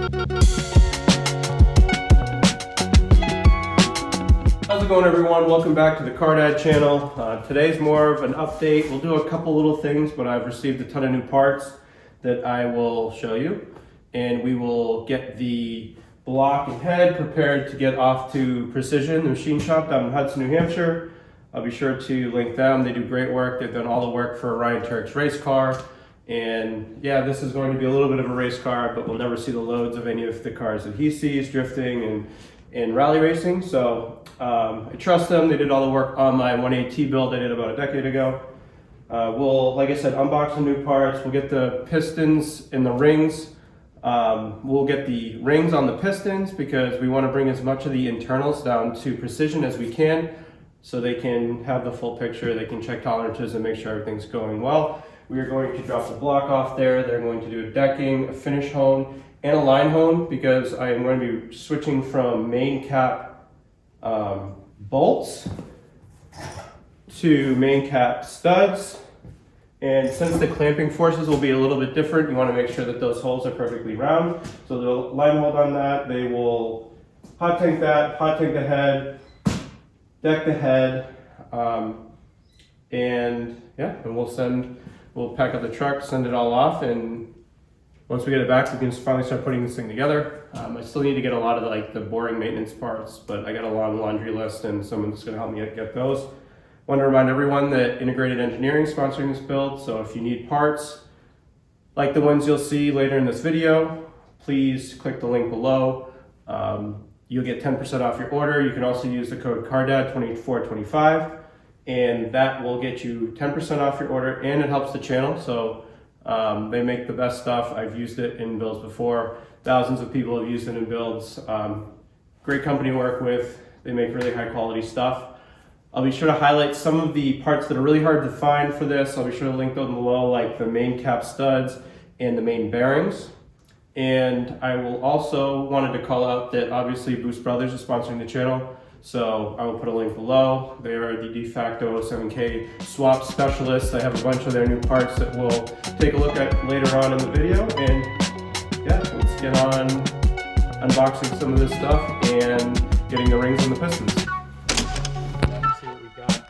How's it going, everyone? Welcome back to the Car Dad channel. Today's more of an update. We'll do a couple little things, but I've received a ton of new parts that I will show you. And we will get the block and head prepared to get off to Precision, the machine shop down in Hudson, New Hampshire. I'll be sure to link them. They do great work. They've done all the work for Ryan Turk's race car. And yeah, this is going to be a little bit of a race car, but we'll never see the loads of any of the cars that he sees drifting and rally racing. So I trust them. They did all the work on my 180 build I did about a decade ago. We'll, like I said, unbox the new parts. We'll get the pistons and the rings. We'll get the rings on the pistons because we want to bring as much of the internals down to Precision as we can so they can have the full picture. They can check tolerances and make sure everything's going well. We are going to drop the block off there. They're going to do a decking, a finish hone, and a line hone because I am going to be switching from main cap bolts to main cap studs. And since the clamping forces will be a little bit different, you want to make sure that those holes are perfectly round. So they'll line hold on that. They will hot tank that, hot tank the head, deck the head, and yeah, and we'll pack up the truck, send it all off, and once we get it back, we can finally start putting this thing together. I still need to get a lot of the boring maintenance parts, but I got a long laundry list and someone's gonna help me get those. Want to remind everyone that Integrated Engineering is sponsoring this build, so if you need parts like the ones you'll see later in this video, please click the link below. You'll get 10% off your order. You can also use the code CARDAD2425, and that will get you 10% off your order, and it helps the channel. So they make the best stuff. I've used it in builds before. Thousands of people have used it in builds. Great company to work with. They make really high quality stuff. I'll be sure to highlight some of the parts that are really hard to find for this. I'll be sure to link them below, like the main cap studs and the main bearings. And I will also wanted to call out that obviously Boost Brothers is sponsoring the channel. So I will put a link below. They are the de facto 07K swap specialists. I have a bunch of their new parts that we'll take a look at later on in the video. And yeah, let's get on unboxing some of this stuff and getting the rings and the pistons. Let's see what we got.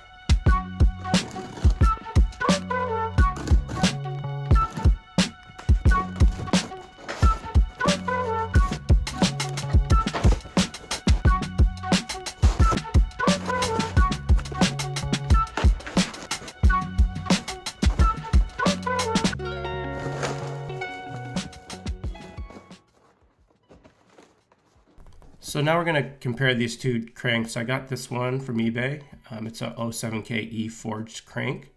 So now we're going to compare these two cranks. I got this one from eBay. It's a 07K Forged crank.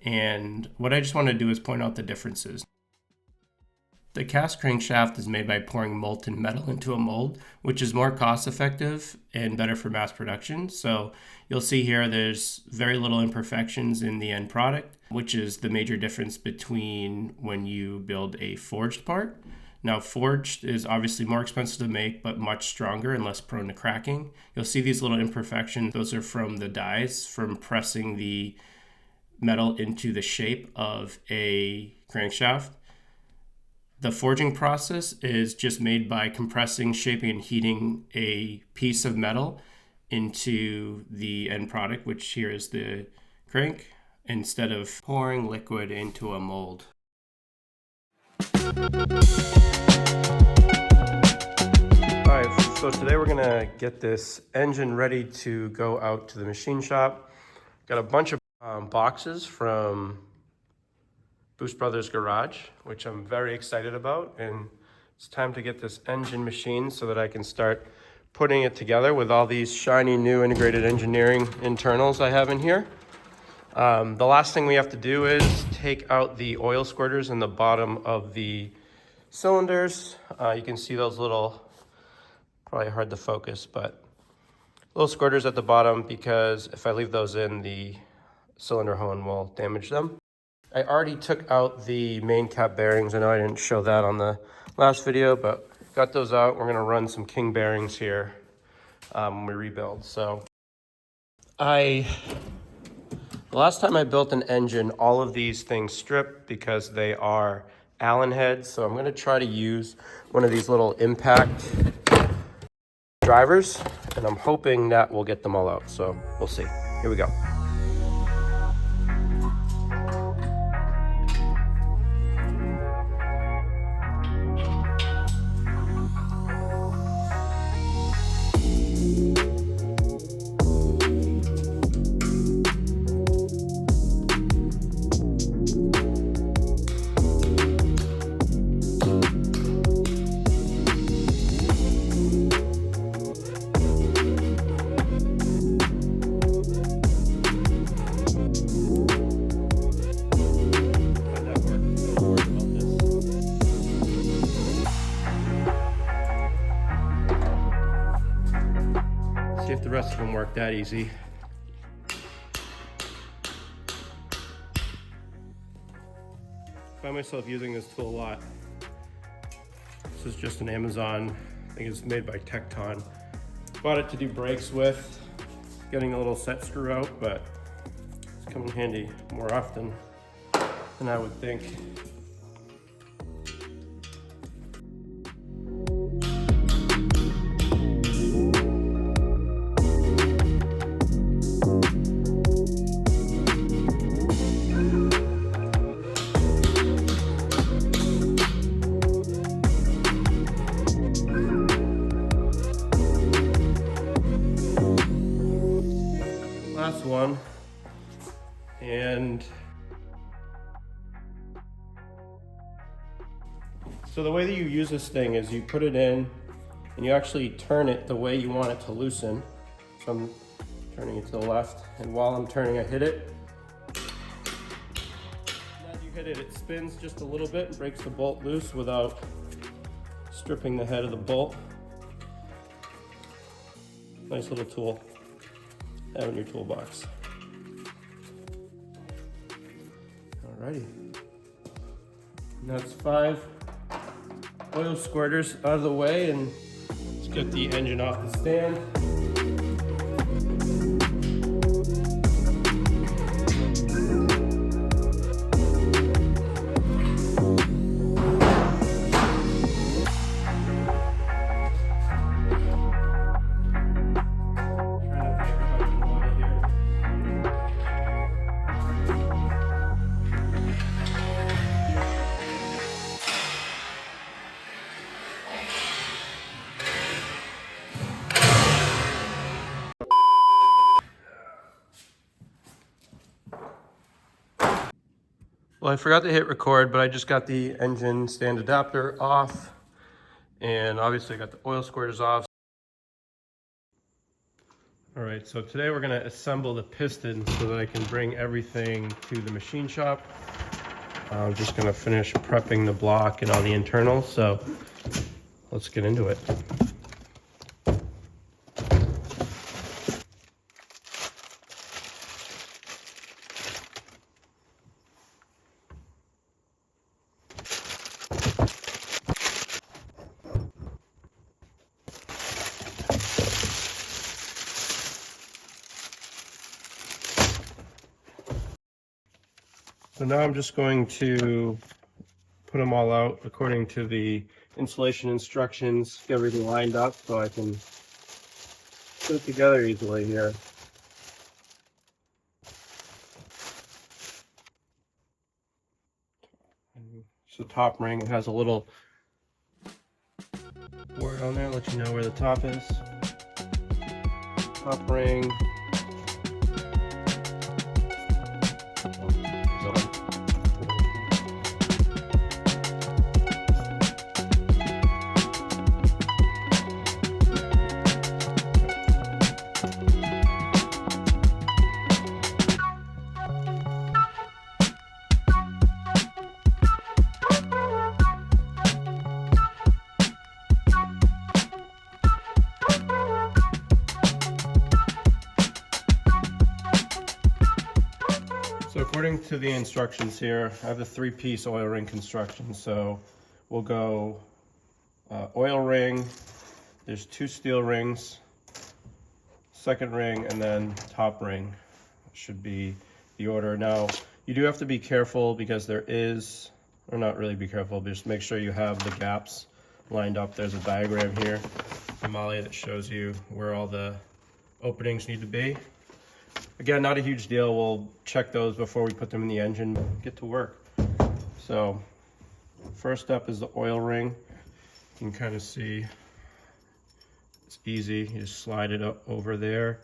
And what I just want to do is point out the differences. The cast crankshaft is made by pouring molten metal into a mold, which is more cost effective and better for mass production. So you'll see here there's very little imperfections in the end product, which is the major difference between when you build a forged part. Now, forged is obviously more expensive to make, but much stronger and less prone to cracking. You'll see these little imperfections. Those are from the dies, from pressing the metal into the shape of a crankshaft. The forging process is just made by compressing, shaping, and heating a piece of metal into the end product, which here is the crank, instead of pouring liquid into a mold. Alright, so today we're gonna get this engine ready to go out to the machine shop. Got a bunch of boxes from Boost Brothers Garage, which I'm very excited about, and it's time to get this engine machined so that I can start putting it together with all these shiny new Integrated Engineering internals I have in here. The last thing we have to do is take out the oil squirters in the bottom of the cylinders. You can see those little, probably hard to focus, but little squirters at the bottom, because if I leave those in, the cylinder hone will damage them. I already took out the main cap bearings. I know I didn't show that on the last video, but got those out. We're gonna run some King bearings here when we rebuild. So the last time I built an engine, all of these things stripped because they are Allen heads, so I'm gonna try to use one of these little impact drivers, and I'm hoping that will get them all out, so we'll see. Here we go. See if the rest of them work that easy. I find myself using this tool a lot. This is just an Amazon, I think it's made by Tecton. Bought it to do brakes with, getting a little set screw out, but it's come in handy more often than I would think. Last one, and so the way that you use this thing is you put it in and you actually turn it the way you want it to loosen. So I'm turning it to the left, and while I'm turning, I hit it. And as you hit it, it spins just a little bit and breaks the bolt loose without stripping the head of the bolt. Nice little tool. Have in your toolbox. Alrighty. And that's 5 oil squirters out of the way, and let's get the engine off the stand. Well, I forgot to hit record, but I just got the engine stand adapter off, and obviously I got the oil squirters off. All right, so today we're gonna assemble the piston so that I can bring everything to the machine shop. I'm just gonna finish prepping the block and all the internals, so let's get into it. So now I'm just going to put them all out according to the installation instructions, get everything lined up so I can put it together easily here. It's the top ring. It has a little board on there, let you know where the top is. Top ring. So according to the instructions here, I have the 3-piece oil ring construction. So we'll go oil ring, there's 2 steel rings, second ring, and then top ring should be the order. Now, you do have to be careful because there is or not really be careful, but just make sure you have the gaps lined up. There's a diagram here from Mahle that shows you where all the openings need to be. Again, not a huge deal. We'll check those before we put them in the engine, get to work. So first step is the oil ring. You can kind of see it's easy. You just slide it up over there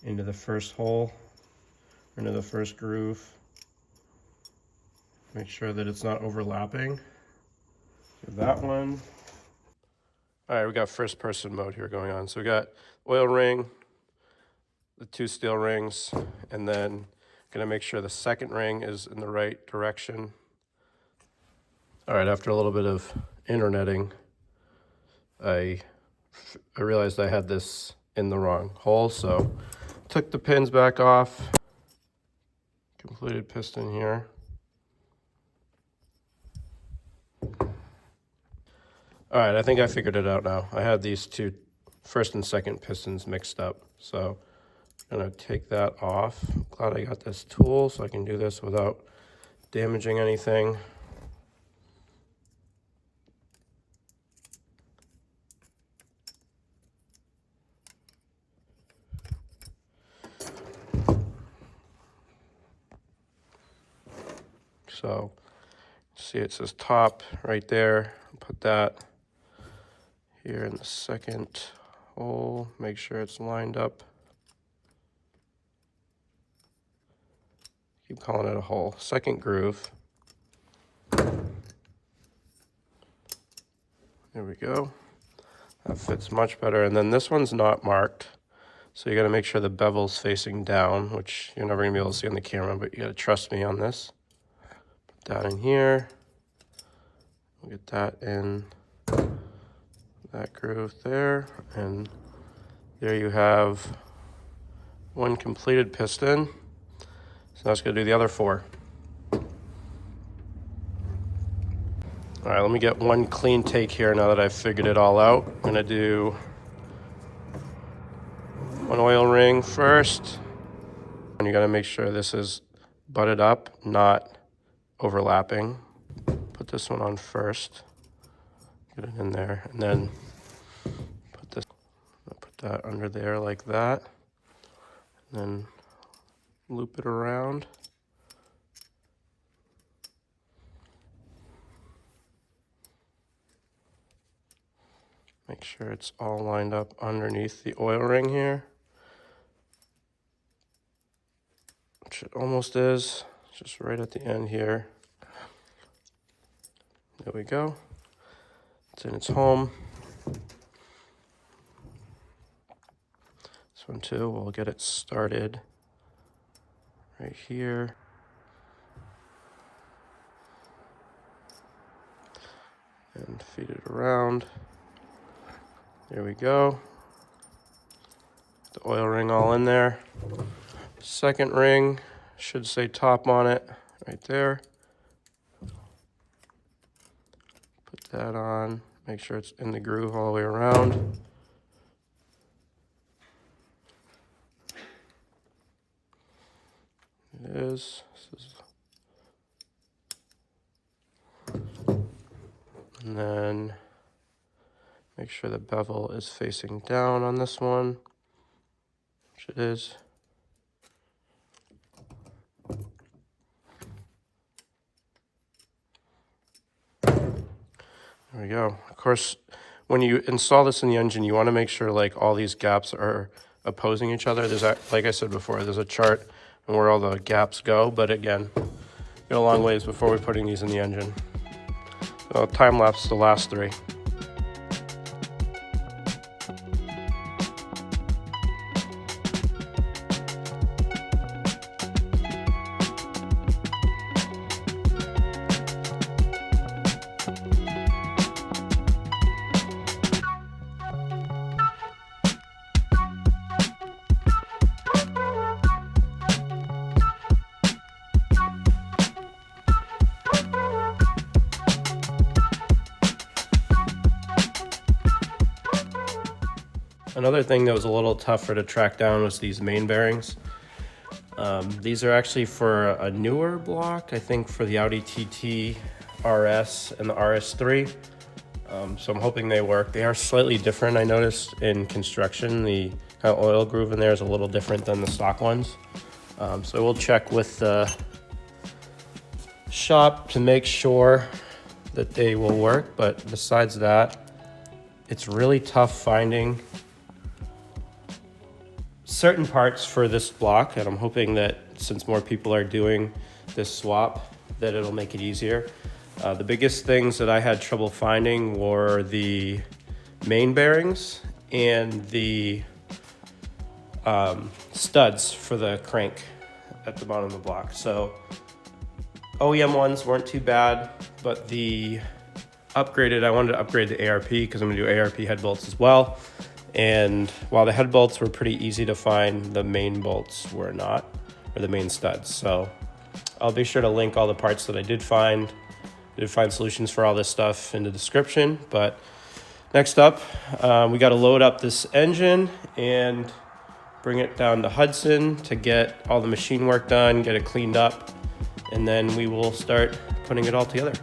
into the first hole, into the first groove. Make sure that it's not overlapping. Do that one. All right, we got first person mode here going on. So we got oil ring, the 2 steel rings, and then gonna make sure the second ring is in the right direction. All right, after a little bit of interneting, I realized I had this in the wrong hole, so took the pins back off, completed piston here. All right, I think I figured it out now. I had these 2 first and second pistons mixed up, so I'm gonna take that off. I'm glad I got this tool so I can do this without damaging anything. So, see it says top right there. Put that here in the second hole. Make sure it's lined up. Keep calling it a hole. Second groove. There we go. That fits much better. And then this one's not marked. So you gotta make sure the bevel's facing down, which you're never gonna be able to see on the camera, but you gotta trust me on this. Put that in here. We'll get that in that groove there. And there you have 1 completed piston. So now it's gonna do the other 4. All right, let me get one clean take here now that I've figured it all out. I'm gonna do 1 oil ring first. And you gotta make sure this is butted up, not overlapping. Put this one on first. Get it in there, and then put that under there like that. And then loop it around. Make sure it's all lined up underneath the oil ring here, which it almost is, just right at the end here. There we go. It's in its home. This one too, we'll get it started right here. And feed it around. There we go. The oil ring all in there. Second ring should say top on it right there. Put that on. Make sure it's in the groove all the way around. It is. And then make sure the bevel is facing down on this one, which it is. There we go. Of course, when you install this in the engine, you want to make sure like all these gaps are opposing each other. There's, like I said before, there's a chart on where all the gaps go, but again, got a long ways before we're putting these in the engine. So time lapse the last 3. Another thing that was a little tougher to track down was these main bearings. These are actually for a newer block, I think for the Audi TT RS and the RS3. So I'm hoping they work. They are slightly different, I noticed, in construction. The kind of oil groove in there is a little different than the stock ones. So we'll check with the shop to make sure that they will work. But besides that, it's really tough finding certain parts for this block, and I'm hoping that since more people are doing this swap, that it'll make it easier. The biggest things that I had trouble finding were the main bearings and the studs for the crank at the bottom of the block. So OEM ones weren't too bad, but the upgraded, I wanted to upgrade the ARP because I'm gonna do ARP head bolts as well. And while the head bolts were pretty easy to find, the main bolts were not, or the main studs. So I'll be sure to link all the parts that I did find. I did find solutions for all this stuff in the description. But next up, we got to load up this engine and bring it down to Hudson to get all the machine work done, get it cleaned up, and then we will start putting it all together.